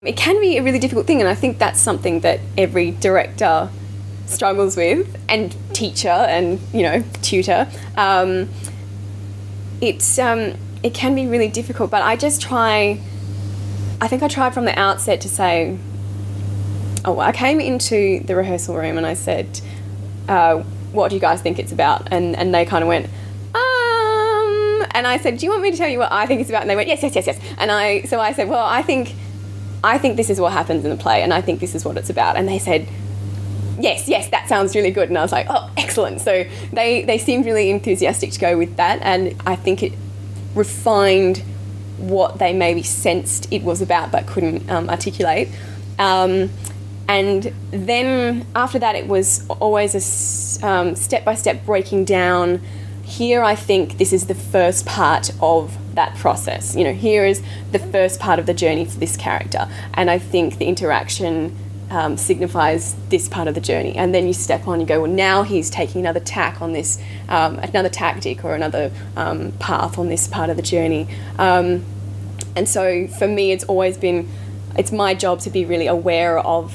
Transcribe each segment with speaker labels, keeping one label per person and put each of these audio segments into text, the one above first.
Speaker 1: It can be a really difficult thing, and I think that's something that every director struggles with, and teacher and, you know, tutor. It can be really difficult, but I tried from the outset to say, I came into the rehearsal room and I said, what do you guys think it's about? And they kind of went, and I said, do you want me to tell you what I think it's about? And they went, yes. And I said, well, I think this is what happens in the play, and I think this is what it's about. And they said, yes, that sounds really good. And I was like, oh, excellent. So they seemed really enthusiastic to go with that, and I think it refined what they maybe sensed it was about but couldn't articulate. And then after that, it was always a step-by-step breaking down. Here, I think this is the first part of that process. You know, here is the first part of the journey for this character, and I think the interaction signifies this part of the journey. And then you step on, you go, well, now he's taking another tack on this, another tactic or another path on this part of the journey. And so for me, it's my job to be really aware of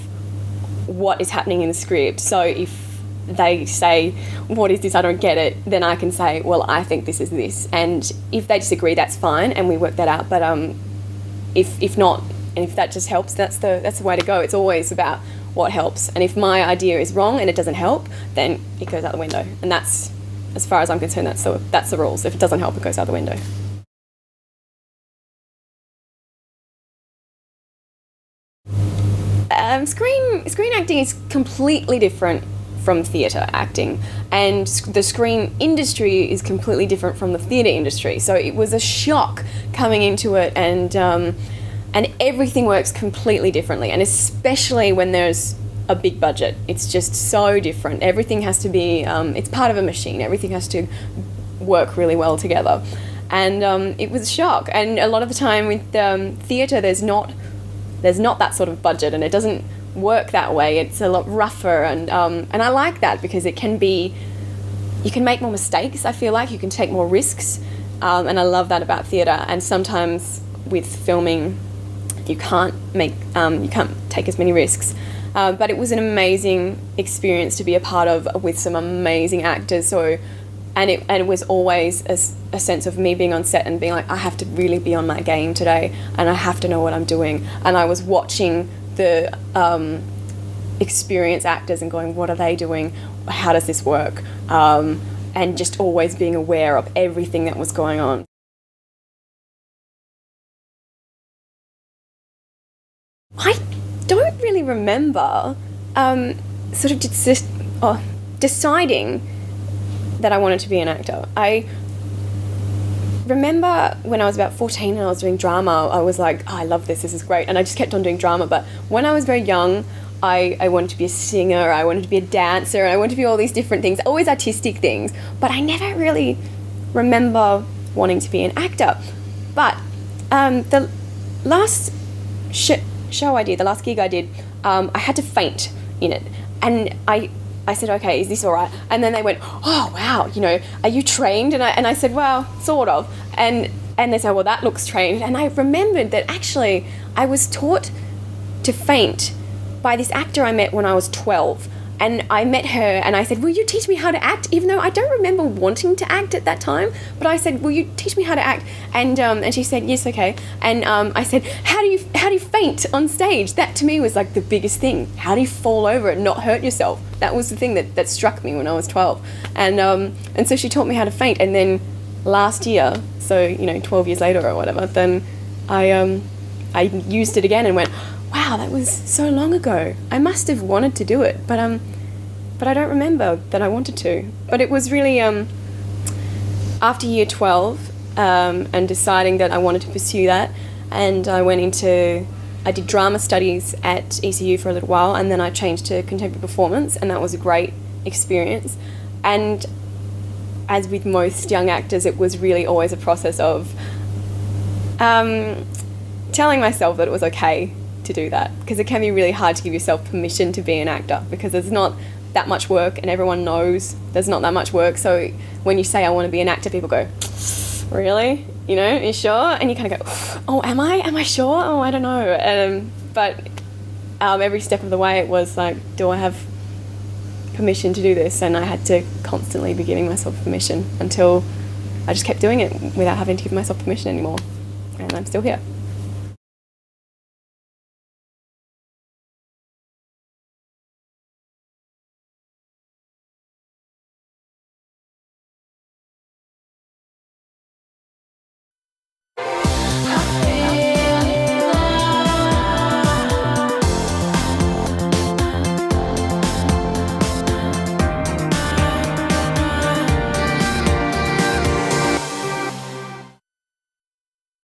Speaker 1: what is happening in the script. So if they say, what is this, I don't get it, then I can say, well, I think this is this. And if they disagree, that's fine, and we work that out. But if not, and if that just helps, that's the way to go. It's always about what helps. And if my idea is wrong and it doesn't help, then it goes out the window. And that's, as far as I'm concerned, that's the rules. If it doesn't help, it goes out the window. Screen acting is completely different from theatre acting, and the screen industry is completely different from the theatre industry. So it was a shock coming into it, and everything works completely differently, and especially when there's a big budget. It's just so different. Everything has to be, it's part of a machine. Everything has to work really well together. And it was a shock. And a lot of the time with theatre, there's not that sort of budget, and it doesn't work that way. It's a lot rougher, and I like that because you can make more mistakes. I feel like you can take more risks, and I love that about theatre. And sometimes with filming, you can't take as many risks. But it was an amazing experience to be a part of with some amazing actors. So, and it was always a sense of me being on set and being like, I have to really be on my game today, and I have to know what I'm doing. And I was watching the experienced actors and going, what are they doing? How does this work? And just always being aware of everything that was going on. I don't really remember sort of deciding that I wanted to be an actor. I remember when I was about 14 and I was doing drama, I was like, oh, I love this is great. And I just kept on doing drama. But when I was very young, I wanted to be a singer, I wanted to be a dancer, and I wanted to be all these different things, always artistic things. But I never really remember wanting to be an actor. But the last show I did, the last gig I did, I had to faint in it. And I said, okay, is this all right? And then they went, oh, wow, are you trained? And I said, well, sort of. And they said, well, that looks trained. And I remembered that actually I was taught to faint by this actor I met when I was 12. And I met her and I said, will you teach me how to act? Even though I don't remember wanting to act at that time, but I said, will you teach me how to act? And she said, yes, okay. And I said, how do you faint on stage? That to me was like the biggest thing. How do you fall over and not hurt yourself? That was the thing that struck me when I was 12. And so she taught me how to faint. And then last year, so 12 years later or whatever, then I used it again and went, wow, that was so long ago. I must have wanted to do it, but I don't remember that I wanted to. But it was really after year 12 and deciding that I wanted to pursue that, and I did drama studies at ECU for a little while, and then I changed to contemporary performance, and that was a great experience. And as with most young actors, it was really always a process of telling myself that it was okay to do that, because it can be really hard to give yourself permission to be an actor because there's not that much work, and everyone knows there's not that much work. So when you say I want to be an actor, people go, really? Are you sure? And you kind of go, oh, am I sure? Oh, I don't know. But every step of the way it was like, do I have permission to do this? And I had to constantly be giving myself permission until I just kept doing it without having to give myself permission anymore. And I'm still here.